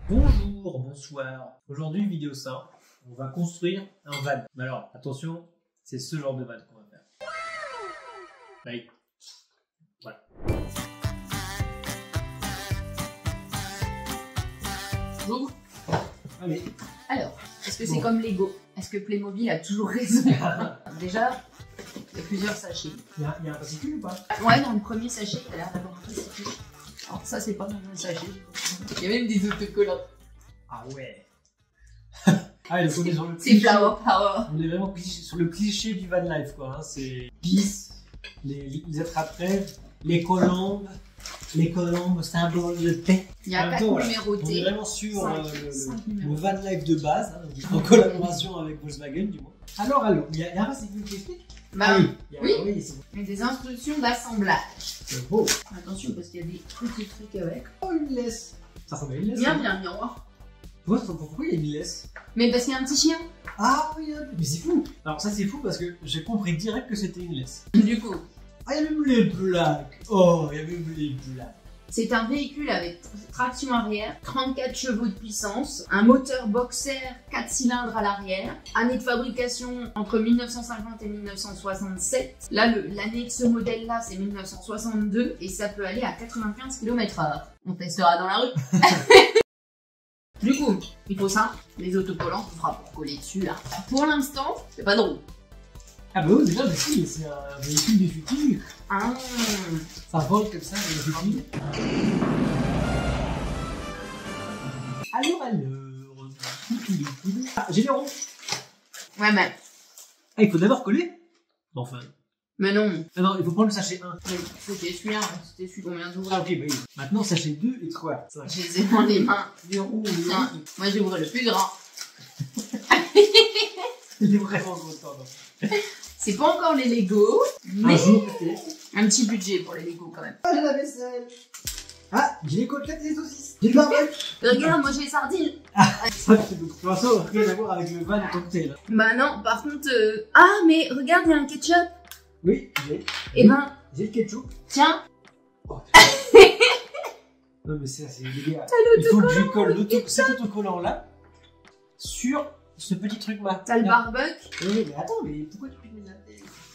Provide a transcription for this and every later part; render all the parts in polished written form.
Bonjour, bonsoir. Aujourd'hui, vidéo simple. On va construire un van. Mais alors, attention, c'est ce genre de van qu'on va faire. Oui. Voilà. Bonjour. Allez. Alors, est-ce que c'est comme Lego? Est-ce que Playmobil a toujours raison? Déjà, il y a plusieurs sachets. Il y a un fascicule ou pas? Ouais, dans le premier sachet, il a l'air d'avoir un fascicule. Alors ça, c'est pas dans un sachet. Il y a même des autocollants. Ah ouais. Ah, donc on est sur le C'est cliché. Flower Power. On est vraiment sur le cliché du van life, quoi. Hein. C'est pisse, les attrape-rêves, les colombes, symbole de paix. Il y a 4 On est numérotés. vraiment sur Cinq le numéros. van life de base, hein, en collaboration avec Volkswagen, du moins. Alors, il y a un fascicule qui explique? Bah oui. oui. C'est bon. Et des instructions d'assemblage. C'est beau. Attention, parce qu'il y a des petits trucs avec. Oh, une laisse. Ça ressemble à une laisse. Viens, hein. viens, miroir. Pourquoi il y a une laisse? Mais parce qu'il y a un petit chien. Ah oui, mais c'est fou. Alors ça c'est fou parce que j'ai compris direct que c'était une laisse. Du coup, Ah, il y a même les plaques. Oh, il y a même les plaques. c'est un véhicule avec traction arrière, 34 chevaux de puissance, un moteur boxer 4 cylindres à l'arrière, année de fabrication entre 1950 et 1967. Là, l'année de ce modèle-là, c'est 1962 et ça peut aller à 95 km/h. On testera dans la rue. Du coup, il faut ça, les autocollants qu'on fera pour coller dessus là. Pour l'instant, c'est pas drôle. Ah bah oui, déjà, mais si, c'est un véhicule du futur. Ah. Ça vole comme ça, le futur. Alors. Ah, j'ai les ronds. Ouais, mais. Ah, il faut d'abord coller? Enfin. Mais non. Ah non, il faut prendre le sachet 1. C'était celui-là, c'était celui qu'on vient d'ouvrir. Ah ok, bah oui. Maintenant, sachet 2 et 3. Je les ai dans les mains. Les ronds, Tiens, moi j'ai ouvert le plus grand. il est vraiment content. Non. C'est pas encore les Lego, mais Un jour, peut-être. un petit budget pour les Lego quand même. Ah, j'ai la vaisselle. Ah, j'ai les côtelettes et les saucisses. J'ai le barbecue. Regarde, moi j'ai les sardines. Ça, de toute façon, rien à voir avec le van en tant que tel. Bah non, par contre... Ah, mais regarde, il y a un ketchup. Oui, j'ai. Eh ben, J'ai le ketchup. tiens. Oh, non, mais c'est les gars. Il faut que je colle cet autocollant là sur ce petit truc là. T'as le barbecue. Oui, mais attends, mais pourquoi tu piques mes affaires?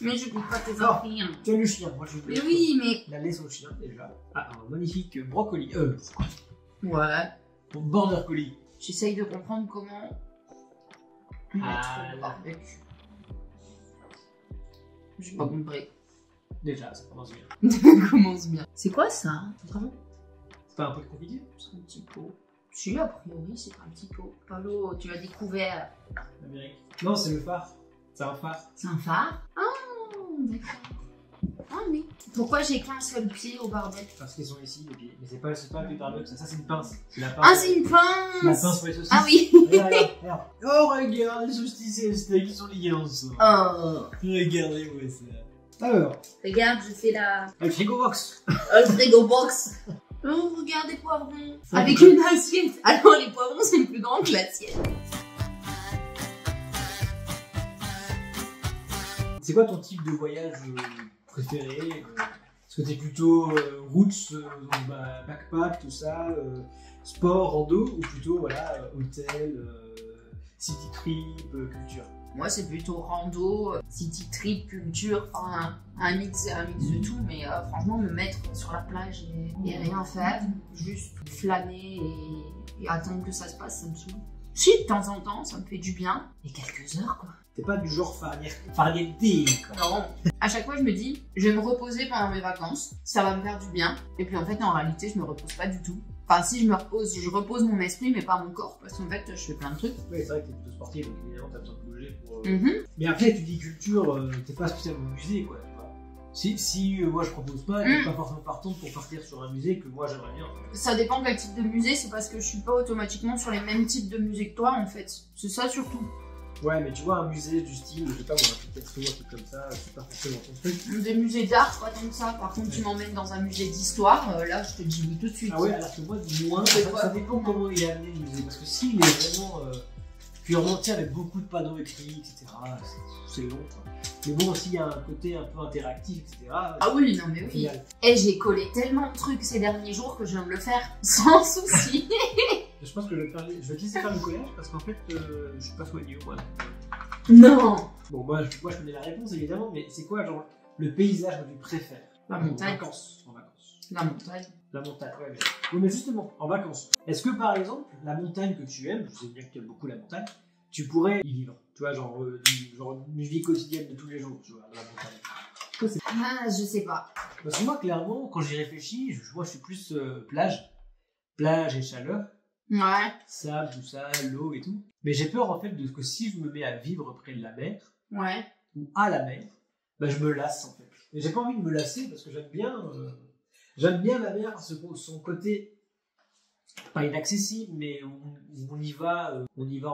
Mais je pique pas tes Non. affaires. Tu as le chien, moi je veux. Mais oui, mais... La laisse au chien déjà. Ah, un magnifique brocoli. Ouais. Border collie. J'essaye de comprendre comment... mettre le barbecue. J'ai pas compris. Déjà, ça commence bien. Commence bien. C'est quoi ça? C'est pas un peu de confiture? C'est un petit pot. Si, a priori, c'est un petit pot. Paolo, tu as découvert. L'Amérique. Non, c'est le phare. C'est un phare. C'est un phare? Ah, d'accord. Ah oui. Pourquoi j'ai qu'un seul pied au barbecue? Parce qu'ils sont ici, les pieds. Mais c'est pas du barbecue, ça c'est une pince. C'est la pince. Ah, c'est une La pince! pince pour les saucisses. Ah oui! Regarde. Oh, regarde, les saucisses et les steaks, ils sont liés ensemble. Oh. Regardez-moi ça. Alors, Regarde, je fais la... le frigo box. le frigo box. Oh, regarde les poivrons. Ça, Avec c'est une assiette. Alors, les poivrons, c'est plus grand que l'assiette. C'est quoi ton type de voyage préféré? Est-ce que t'es plutôt roots, backpack, tout ça, sport, rando, ou plutôt voilà, hôtel, city trip, culture? Moi, c'est plutôt rando, city trip, culture, enfin un mix de tout, mais franchement, me mettre sur la plage et rien faire, juste flâner et attendre que ça se passe, ça me saoule. Si, de temps en temps, ça me fait du bien, et quelques heures, quoi. T'es pas du genre farniente, quoi. Non. À chaque fois, je me dis, je vais me reposer pendant mes vacances, ça va me faire du bien, et puis en fait, en réalité, je me repose pas du tout. Enfin, si je me repose, je repose mon esprit, mais pas mon corps, parce qu'en fait, je fais plein de trucs. Oui, c'est vrai que t'es plutôt sportif, donc évidemment t'as besoin de bouger pour... Mhm. Mais après, tu dis culture, t'es pas spécialement musée, quoi. Tu vois. Si moi je propose pas, t'es pas forcément partante pour partir sur un musée que moi j'aimerais bien. Ça dépend quel type de musée, c'est parce que je suis pas automatiquement sur les mêmes types de musées que toi, en fait. C'est ça surtout. Ouais, mais tu vois, un musée du style, je sais pas, moi, peut-être un truc comme ça, c'est pas forcément ton truc. Des musées d'art, pas tant que ça. Par contre, tu m'emmènes dans un musée d'histoire, là, je te dis oui tout de suite. Ah ouais, alors que moi, moins, ça dépend comment il est amené le musée. Parce que s'il est vraiment purement, tu sais, avec beaucoup de panneaux écrits, etc., c'est long, quoi. Mais bon, s'il y a un côté un peu interactif, etc. Ah oui, non mais oui. Et j'ai collé tellement de trucs ces derniers jours que je viens de le faire sans souci. Je pense que je vais te laisser faire le collège parce qu'en fait, je suis pas soigneux, moi. Non. Bon, moi, je connais la réponse évidemment, mais c'est quoi, genre, le paysage que tu préfères? La montagne. En vacances. La montagne. La montagne, ouais, mais... Oui, mais justement, en vacances. Est-ce que par exemple, la montagne que tu aimes, je sais bien que tu aimes beaucoup la montagne, tu pourrais y vivre? Tu vois, genre une vie quotidienne de tous les jours, tu vois, dans la montagne. Ah, je sais pas. Parce que moi, clairement, quand j'y réfléchis, moi, je suis plus plage. Plage et chaleur. Ouais. Sable, tout ça, l'eau et tout. Mais j'ai peur, en fait, de que si je me mets à vivre près de la mer, Ouais. ou à la mer, bah, je me lasse, en fait. Et j'ai pas envie de me lasser parce que j'aime bien la mer, son côté pas inaccessible, mais on y va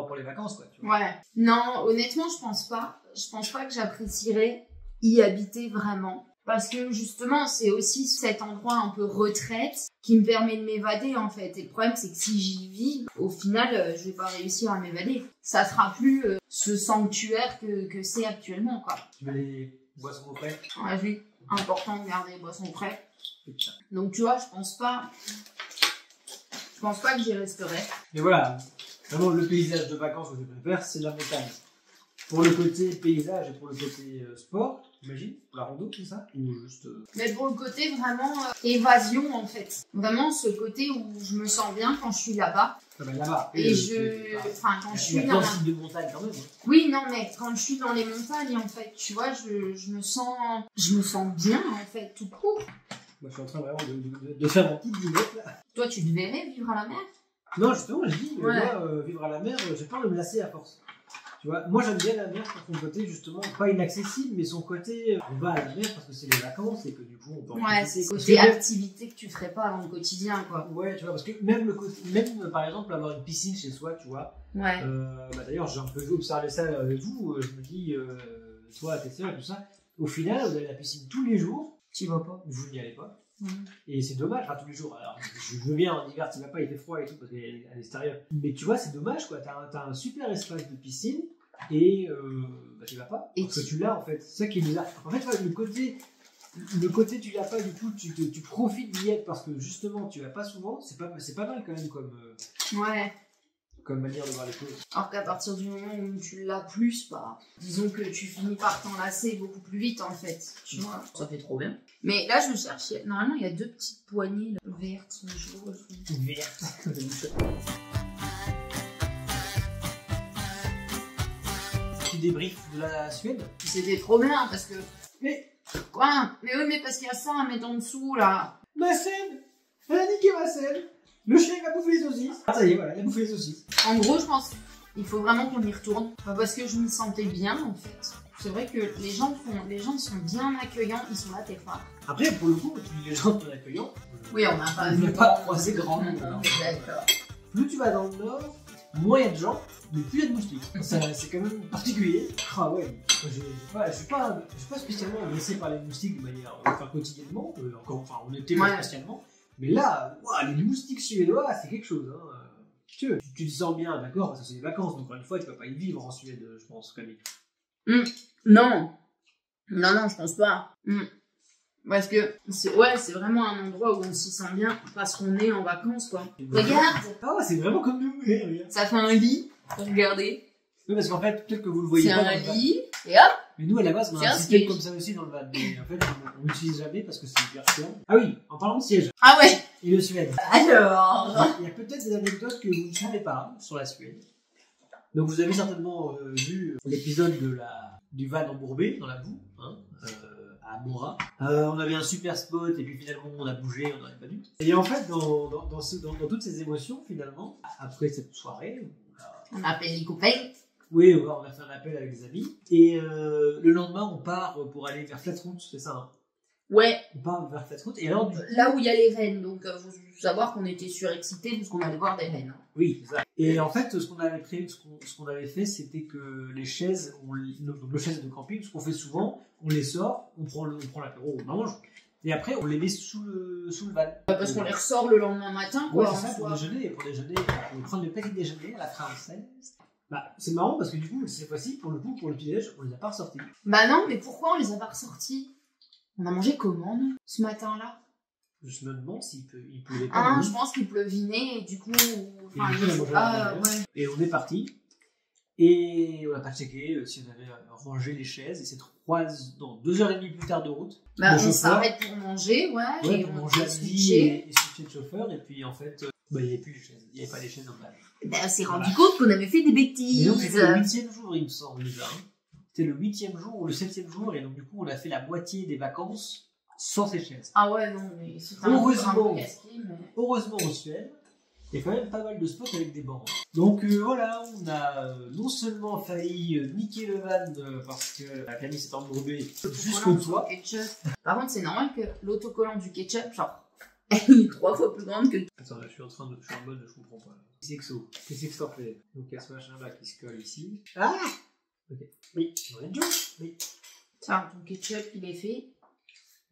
pour les vacances, quoi. Tu vois. Ouais. Non, honnêtement, je pense pas. Je pense pas que j'apprécierais y habiter vraiment. Parce que justement, c'est aussi cet endroit un peu retraite qui me permet de m'évader en fait. Et le problème, c'est que si j'y vis, au final, je vais pas réussir à m'évader. Ça sera plus ce sanctuaire que c'est actuellement, quoi. Tu veux les boissons au frais? Ouais, oui, important de garder les boissons frais. Donc tu vois, je pense pas que j'y resterai. Mais voilà, vraiment le paysage de vacances que je préfère, c'est la montagne. Pour le côté paysage et pour le côté sport, j'imagine, la rando, tout ça, ou juste... Mais pour le côté vraiment évasion en fait. Vraiment ce côté où je me sens bien quand je suis là-bas. Ah ben là-bas. Et quand je suis Il y a dans plein de types de montagnes quand même. Hein. Oui, non, mais quand je suis dans les montagnes, en fait, tu vois, je me sens bien, en fait, tout court. Moi, je suis en train vraiment de faire mon petit billette, là. Toi, tu te verrais vivre à la mer? Non, justement, je dis, Ouais. moi, vivre à la mer, j'ai peur de me lasser à force. Tu vois, moi, j'aime bien la mer pour son côté, justement, pas inaccessible, mais son côté, on va à la mer parce que c'est les vacances et que du coup, on peut en Ouais, profiter. c'est côté activité que tu ferais pas dans le quotidien, quoi. Ouais, tu vois, parce que même par exemple, avoir une piscine chez soi, tu vois. Ouais. Bah, d'ailleurs, j'ai un peu observé ça avec vous, je me dis, toi, tes soeurs et tout ça, au final, vous avez la piscine tous les jours, tu vas pas, vous n'y allez pas. Et c'est dommage, enfin tous les jours. Alors, je veux bien en hiver, tu vas pas, il fait froid et tout parce qu'elle est à l'extérieur. Mais tu vois, c'est dommage quoi. T'as un super espace de piscine et bah, tu vas pas. Parce que tu l'as en fait. C'est ça qui est bizarre. En fait, ouais, le côté tu l'as pas, du coup, tu profites d'y être parce que justement tu vas pas souvent. C'est pas mal quand même comme manière de voir les choses. Alors qu'à partir du moment où tu l'as plus, bah, disons que tu finis par t'en lasser beaucoup plus vite en fait. Tu vois, ça fait trop bien. Mais là, je cherche. Normalement, il y a 2 petites poignées là, vertes. Verte. Petit débrief de la Suède. C'était trop bien parce que. Mais quoi? Mais oui, mais parce qu'il y a ça à mettre en dessous là. Ma scène. Elle a niqué ma scène. Le chien il va bouffer les saucisses. Ah ça y est, voilà, il a bouffé les saucisses. En gros, je pense qu'il faut vraiment qu'on y retourne. Parce que je m'y sentais bien en fait. C'est vrai que les gens sont bien accueillants, ils sont là, t'es phare. Après, pour le coup, tu dis les gens sont accueillants. Oui, on n'a pas vu pas croisé grand monde. D'accord. Plus tu vas dans le nord, moins il y a de gens, mais plus il y a de moustiques. C'est quand même particulier. Ah ouais, je suis pas spécialement agressé par les moustiques de manière quotidiennement. On était pas spécialement. Mais là, les moustiques suédois, c'est quelque chose. Hein. Tu te sens bien, d'accord, parce que c'est des vacances, donc encore une fois, tu peux pas y vivre en Suède, je pense, Camille. Non, je pense pas. Parce que c'est vraiment un endroit où on s'y sent bien parce qu'on est en vacances quoi. Regarde. Ah ouais, c'est vraiment comme nous. Regarde. Ça fait un lit. Regardez. Oui, parce qu'en fait, peut-être que vous le voyez pas. C'est un lit. Et hop. Mais nous, à la base, on a un système comme ça aussi dans le van. Mais en fait, on l'utilise jamais parce que c'est hyper cher. Ah oui, en parlant de siège. Ah ouais. Et le Suède. Alors. Il y a peut-être des anecdotes que vous ne savez pas sur la Suède. Donc vous avez certainement vu l'épisode du van embourbé dans la boue, hein, à Mora. On avait un super spot et puis finalement on a bougé, on n'aurait pas dû. Et en fait, dans toutes ces émotions, finalement, après cette soirée, on appelle les copains. Oui, on a fait un appel avec des amis. Et le lendemain, on part pour aller vers Flatroot, c'est ça, hein? Ouais. On part vers Flatroot. Et alors, là où il y a les rennes, donc faut savoir qu'on était surexcités parce qu'on allait voir des rennes. Oui, c'est ça. Et en fait, ce qu'on avait fait, c'était que les chaises, nos chaises de camping, ce qu'on fait souvent, on les sort, on prend l'apéro, on mange, et après on les met sous le van. Parce qu'on les ressort le lendemain matin, quoi. Ouais, c'est ça, pour déjeuner, on prend le petit déjeuner à la française. Bah, c'est marrant parce que du coup, cette fois-ci, pour le petit-déj, on les a pas ressortis. Bah non, mais pourquoi on les a pas ressortis? On a mangé comment, nous, ce matin-là? Je me demande s'il pleuvait pas. Ah, je pense qu'il pleuvinait et du coup. Enfin, ouais. Et on est parti. Et on n'a pas checké si on avait rangé les chaises. Et c'est 2h30 plus tard de route. Bah, on s'arrête pour manger, et pour manger à midi et switcher de chauffeur. Et puis en fait, il n'y avait plus les chaises. Il n'y avait pas les chaises normales. Bah, on s'est rendu compte qu'on avait fait des bêtises. Et donc c'était le 8e jour, il me semble déjà. C'était le 8e jour ou le 7e jour. Et donc du coup, on a fait la moitié des vacances sans ces chaises. Ah ouais, non, mais c'était un peu casse-pied, mais... Heureusement en Suède, il y a quand même pas mal de spots avec des bancs. Donc voilà, on a non seulement failli niquer le van parce que la Camille s'est embourbée jusqu'au toit. Par contre, c'est normal que l'autocollant du ketchup, genre, elle est 3 fois plus grande que... Attends, là, je suis en mode, je comprends pas. Qu'est-ce que ça fait? Donc il y a ce machin là qui se colle ici. Ah! Ok. Oui, on est déjà. Oui. Tiens, ton ketchup, il est fait.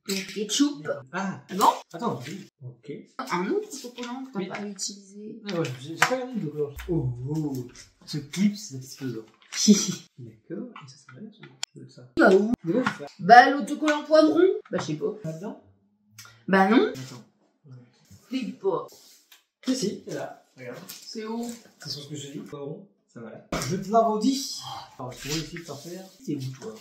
Donc, ketchup. Ah bon. Attends, oui. Ok. Un autre autocollant que t'as pas utilisé. Ah ouais, j'ai pas regardé l'autocollant. Oh, ce clip, c'est satisfaisant. D'accord, et ça s'arrête ou ça? Bah où? Bah l'autocollant poivron. Bah je sais pas. Pas dedans? Bah non. Attends. Flippe pas. Si, c'est là. Regarde. C'est où? C'est sur ce que je dis. Poivron, ça va là. Je te la redis. Alors, je pourrais essayer de t'en faire. C'est où toi?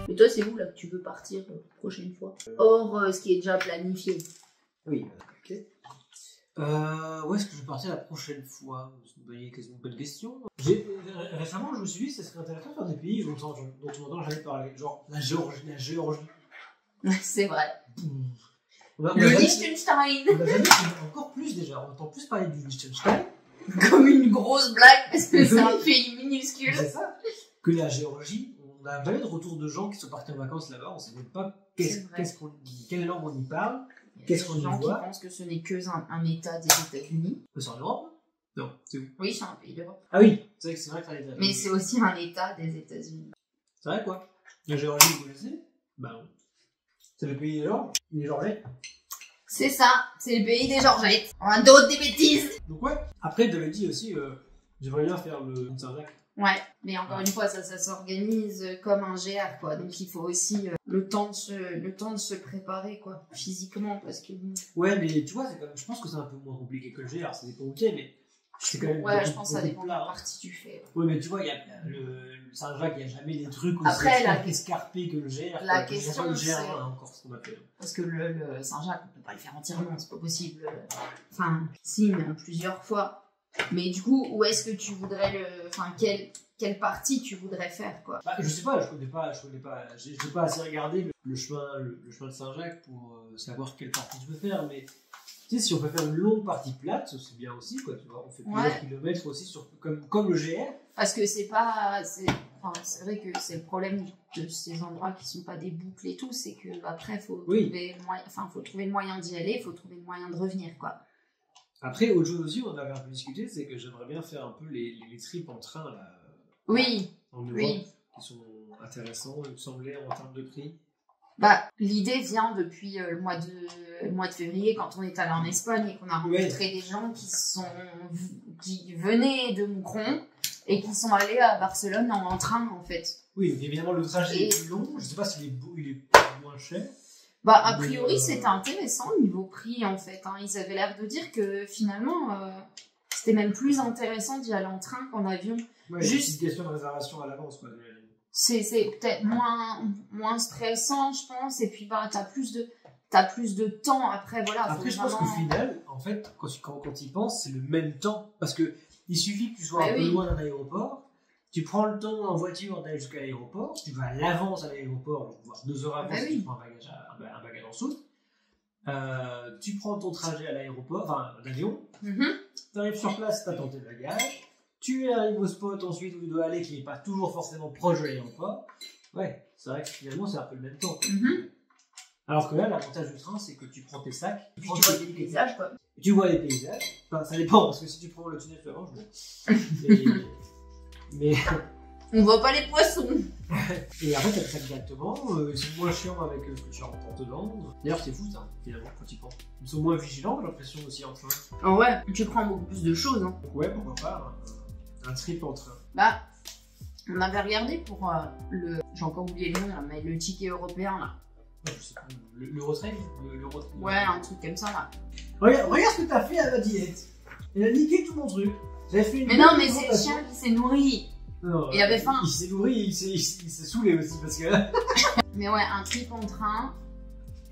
Mais toi, c'est où là que tu veux partir la prochaine fois? Hors ce qui est déjà planifié. Oui, ok. Où est-ce que je vais partir la prochaine fois? C'est une bonne question. Récemment, je me suis dit que ça serait intéressant de faire des pays dont on entend jamais parler. Genre la Géorgie. C'est vrai. Le Liechtenstein. On a jamais, encore plus déjà. On entend plus parler du Liechtenstein. Comme une grosse blague parce que c'est un pays minuscule. C'est ça. Que la Géorgie. On n'a jamais de retour de gens qui sont partis en vacances là-bas. On ne sait même pas quelle langue on y parle. Qu'est-ce qu'on y voit? Qui pensent que ce n'est que un État des États-Unis. C'est en Europe? Non, c'est où? Oui, c'est un pays d'Europe. Ah oui, c'est vrai que c'est un État. Mais c'est aussi un État des États-Unis. C'est vrai quoi? La Géorgie, vous connaissez? Bah non. C'est le pays des Georges? Les Georgettes? C'est ça, c'est le pays des Georgettes. On a d'autres des bêtises. Donc ouais. Après, tu avais dit aussi, j'aimerais bien faire le Saint-Jacques. Ouais, mais encore une fois, ça s'organise comme un GR, quoi. Donc il faut aussi le temps de se préparer, quoi, physiquement, parce que... Ouais, mais tu vois, je pense que c'est un peu moins compliqué que le GR, ça dépend où t'es, mais c'est quand même... Ouais, je pense que ça dépend de la partie tu fais. Ouais, mais tu vois, il y a le Saint-Jacques, il n'y a jamais des trucs aussi escarpés que le GR. La question, c'est... encore ce qu'on a fait. Parce que le Saint-Jacques, on peut pas le faire entièrement, c'est pas possible. Enfin, si, mais en plusieurs fois. Mais du coup, où est-ce que tu voudrais enfin, quelle partie tu voudrais faire, quoi? Bah, je sais pas, je connais pas, j'ai pas assez regardé le chemin de Saint-Jacques pour savoir quelle partie je veux faire, mais tu sais, si on peut faire une longue partie plate, c'est bien aussi, quoi, tu vois, on fait plusieurs kilomètres aussi, comme le GR. Parce que c'est vrai que c'est le problème de ces endroits qui sont pas des boucles et tout, c'est que après, faut trouver le moyen d'y aller, faut trouver le moyen de revenir, quoi. Après, autre chose aussi, on avait un peu discuté, c'est que j'aimerais bien faire un peu les trips en train, là. Oui. En Europe, qui sont intéressants, il me semblait, en termes de prix. Bah, l'idée vient depuis le mois de février, quand on est allé en Espagne et qu'on a rencontré des gens qui venaient de Moucron et qui sont allés à Barcelone en train, en fait. Oui, évidemment, le trajet est plus long. Je sais pas s'il est moins cher. Bah, a priori, c'était intéressant niveau prix, en fait. Hein. Ils avaient l'air de dire que finalement, c'était même plus intéressant d'y aller en train qu'en avion. Ouais, juste une question de réservation à l'avance, quoi. C'est peut-être moins stressant, je pense. Et puis, bah, t'as plus de temps. Après, voilà. Après, je pense qu'au final, en fait, quand tu y penses, c'est le même temps. Parce que il suffit que tu sois un peu loin d'un aéroport. Tu prends le temps en voiture d'aller jusqu'à l'aéroport, tu vas à l'avance à l'aéroport, voire 2 heures avant si tu prends un bagage en soute. Tu prends ton trajet à l'aéroport, enfin l'avion, tu arrives sur place, tu attends tes bagages, tu arrives au spot ensuite où tu dois aller qui n'est pas toujours forcément proche de l'aéroport. Ouais, c'est vrai que finalement c'est un peu le même temps. Alors que là, l'avantage du train, c'est que tu prends tes sacs, tu vois des paysages, quoi. Tu vois des paysages, enfin ça dépend, parce que si tu prends le tunnel avant, mais on voit pas les poissons. Et après t'as le sac directement, ils sont moins chiants avec ce que tu rentres dedans. D'ailleurs c'est fou ça, finalement, quand tu y penses. Ils sont moins vigilants, j'ai l'impression aussi en train. Oh ouais, tu prends beaucoup plus de choses. Hein. Donc ouais, pourquoi pas un trip en train. Bah, On avait regardé pour le... J'ai encore oublié le nom, là, mais le ticket européen, là. Ouais, je sais pas, l'Eurotrail. Ouais, un truc comme ça, là. Regarde ce que t'as fait à la diète. Elle a niqué tout mon truc. J'avais fait une Mais non, mais c'est le chien qui s'est nourri. Non, Il avait faim. Il s'est nourri, il s'est saoulé aussi parce que... Mais ouais, un trip en train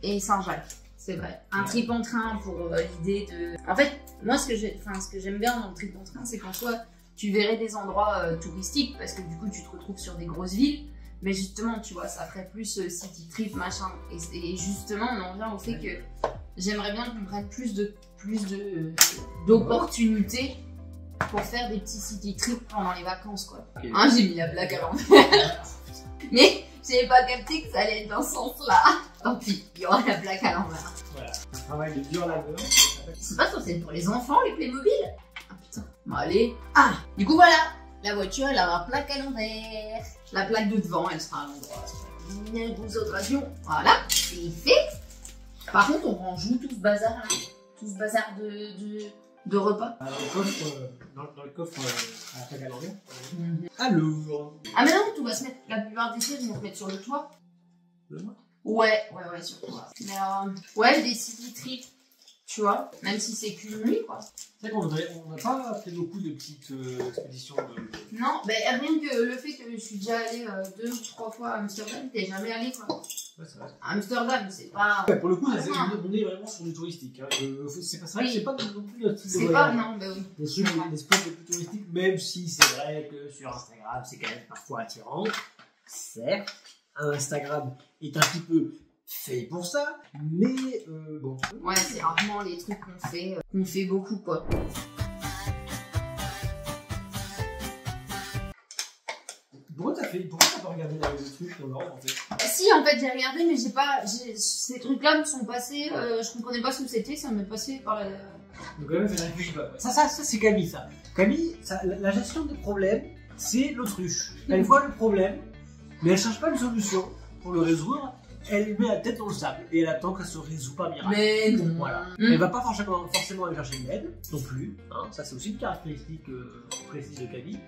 et Saint-Jacques, c'est vrai. Un trip en train pour l'idée de... En fait, moi, ce que j'aime bien dans le trip en train, c'est qu'en soi, tu verrais des endroits touristiques parce que du coup, tu te retrouves sur des grosses villes. Mais justement, tu vois, ça ferait plus city trip, machin. Et justement, on en vient au fait que j'aimerais bien qu'on prenne plus d'opportunités pour faire des petits city trips pendant les vacances, quoi. Okay. Hein, j'ai mis la blague à l'envers. Mais j'avais pas capté que ça allait être dans ce sens-là. Tant pis, il y aura la blague à l'envers. Voilà, un travail de dur labeur. C'est pas censé être pour les enfants, les Playmobil. Ah putain, bon allez. Ah, du coup voilà, la voiture elle a la plaque à l'envers. La plaque de devant elle sera à l'endroit. Une grosse autre avion. Voilà, c'est fait. Par contre, on range où tout ce bazar là? Tout ce bazar de repas. Dans le coffre à la plaque à l'envers. Alors. Ah mais non, tout va se mettre, la plupart des choses vont se mettre sur le toit. Le moi Ouais, sur le toit. Mais ouais, des city trips, tu vois, même si c'est qu'une nuit, quoi. C'est vrai qu'on n'a pas fait beaucoup de petites expéditions de... Non, mais rien que le fait que je suis déjà allée 2 ou 3 fois à Amsterdam, t'es jamais allé, quoi. Ouais, c'est vrai. Amsterdam, c'est pas... Ouais, pour le coup, Ah, on est vraiment sur du touristique. Hein. C'est pas vrai que c'est pas non plus notre style de C'est voyage. pas, non, bah oui. Les spots les plus touristiques, même si c'est vrai que sur Instagram, c'est quand même parfois attirant. Certes, Instagram est un petit peu fait pour ça, mais bon. Ouais, c'est rarement les trucs qu'on fait beaucoup, quoi. Pourquoi t'as pas regardé le truc dans l'ordre en fait? Si, en fait, j'ai regardé, mais ces trucs-là me sont passés, je comprenais pas ce que c'était, ça m'est passé par la... Donc quand même, elle réfléchit pas. Ça c'est Camille, ça. Camille, la gestion des problèmes, c'est l'autruche. Elle voit le problème, mais elle cherche pas une solution pour le résoudre. Elle met la tête dans le sable et elle attend qu'elle se résout par miracle. Mais non. Voilà. Elle va pas forcément aller chercher de l'aide non plus. Hein. Ça c'est aussi une caractéristique précise de Camille.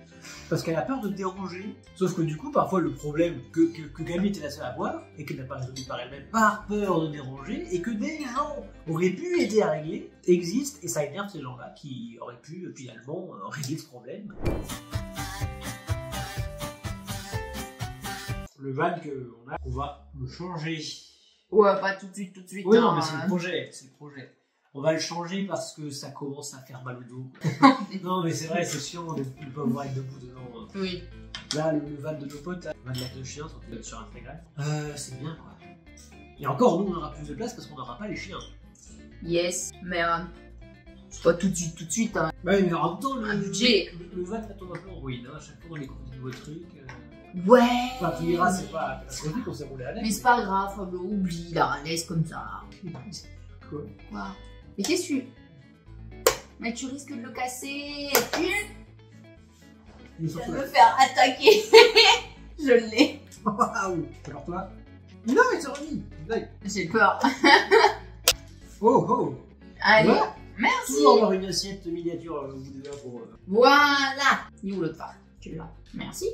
Parce qu'elle a peur de déranger. Sauf que du coup, parfois le problème que Camille était la seule à voir et qu'elle n'a pas résolu par elle-même par peur de déranger et que des gens auraient pu aider à régler existent et ça énerve ces gens-là qui auraient pu finalement régler ce problème. Le van qu'on a, on va le changer. Ouais, pas tout de suite. Oui, hein, non, mais c'est le projet. On va le changer parce que ça commence à faire mal au dos. Non, mais c'est vrai, c'est chiant de ne pas pouvoir être debout dedans. Oui. Là, le van de nos potes, le van de la deux chiens, surtout sur Instagram, c'est bien quoi. Et encore, nous, on aura plus de place parce qu'on n'aura pas les chiens. Yes, mais c'est pas tout de suite. Hein. Bah, mais en même temps, un budget. Le van, ça tombe un peu en ruine. Hein. À chaque fois, on découvre des nouveaux trucs. Ouais. Enfin, tu diras, c'est pas catastrophique, on s'est roulé à l'aise. Mais c'est pas grave, Fabio, oublie, la laisse comme ça. Quoi? Wow. Mais qu'est-ce que tu... Mais tu risques de le casser. Je vais me faire attaquer. Je l'ai. Waouh. Alors toi? Non, il s'est remis. J'ai peur. Oh. Allez, Voilà. merci. Toujours avoir une assiette miniature au bout des doigts pour... Voilà. Il est où l'autre part? Tu l'as. Merci.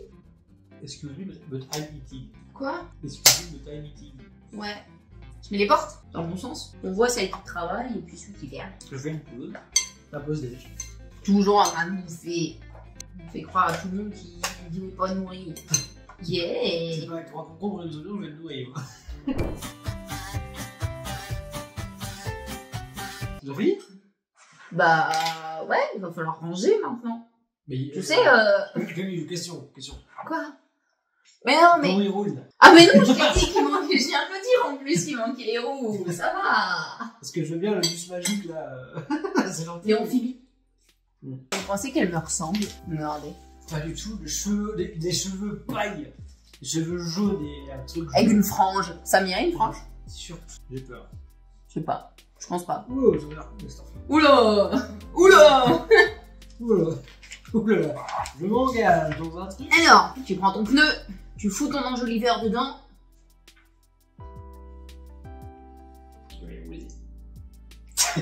Excuse me, but I'm eating. Quoi? Excuse me, but I'm eating. Ouais. Je mets les portes dans le bon sens. On voit celle qui travaille et puis celui qui vient. Je fais une pause. La pause déj. Toujours en train de bouffer. On fait croire à tout le monde qu'il n'est pas nourri. Yeah. C'est pas avec 3 concombres et 2 oignons, je vais le noyer. Tu as fini? Bah ouais, il va falloir ranger maintenant. Mais Tu sais, Camille, question. Quoi? Mais non, mais... Comment il roule? Ah mais non, je t'ai dit qu'il manquait... Je viens de le dire en plus qu'il manquait les roues. Ça va. Parce que je veux bien le bus magique là. C'est gentil. Les amphibies. Mm. Vous pensez qu'elle me ressemble? Regardez. Pas du tout, des cheveux paille. Des cheveux jaunes et un truc. Avec une frange. Ça m'irait une frange? C'est sûr. J'ai peur. Je sais pas. Je pense pas. Oh, ça m'a l'air cool, cette enfant. Oula. Oula. Oula. Je m'engage dans un truc. Alors, tu prends ton pneu, tu fous ton enjoliveur dedans. Je vais rouler. Ça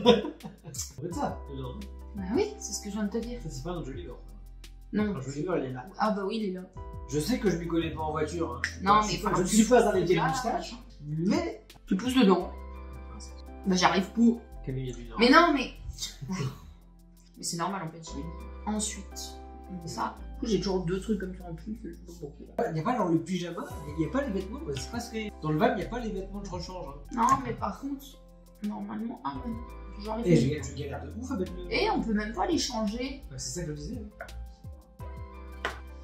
va être ça, dedans. Bah oui, c'est ce que je viens de te dire. Ça, c'est pas un joli bord. Non. Quand je l'ai vu, elle est là. Ah bah oui, il est là. Je sais que je m'y connais pas en voiture. Hein. Non, Je mais suis pas- faut je que ne tu- suis pas un métier de Ah, moustache, mais. Tu pousses dedans. Bah j'arrive pour. Camille a du nord. Mais non, mais. Mais c'est normal en fait, je l'ai mis. Ensuite, ça. Du coup, j'ai toujours 2 trucs comme ça en plus, je sais pas pourquoi. Il n'y a pas dans le pyjama, il n'y a pas les vêtements, c'est parce que dans le van, il n'y a pas les vêtements de rechange. Hein. Non, mais par contre, normalement. Ah ouais. J'arrive. Et je galère de ouf à mettre le. Et on peut même pas les changer. Bah, c'est ça que je disais.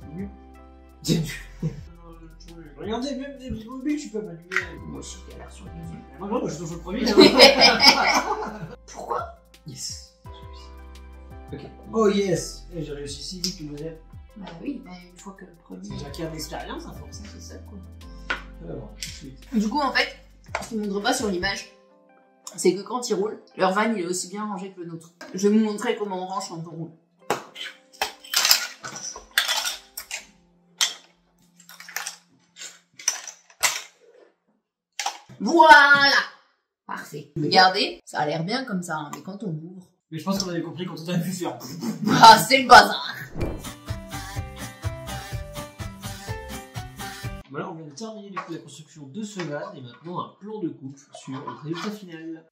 C'est mieux. C'est mieux. Regardez, même des mobiles, je peux m'allumer. Moi aussi, j'ai galère sur les yeux. Moi, non, moi, je suis toujours le premier. Hein. Pourquoi? Yes. Ok. Oh yes. Et j'ai réussi si vite, tu me disais. Bah oui, mais une fois que le premier. C'est déjà qu'un d'expérience à force. C'est ça quoi. Alors, tout de suite. Du coup, en fait, ce qu'ils ne montrent pas sur l'image, c'est que quand ils roulent, leur van il est aussi bien rangé que le nôtre. Je vais vous montrer comment on range quand on roule. Voilà! Parfait. Regardez, ça a l'air bien comme ça, hein, mais quand on ouvre... Mais je pense qu'on avait compris quand on a vu faire. Ah, c'est le bazar! Voilà, on vient de terminer la construction de ce van et maintenant un plan de coupe sur le résultat final.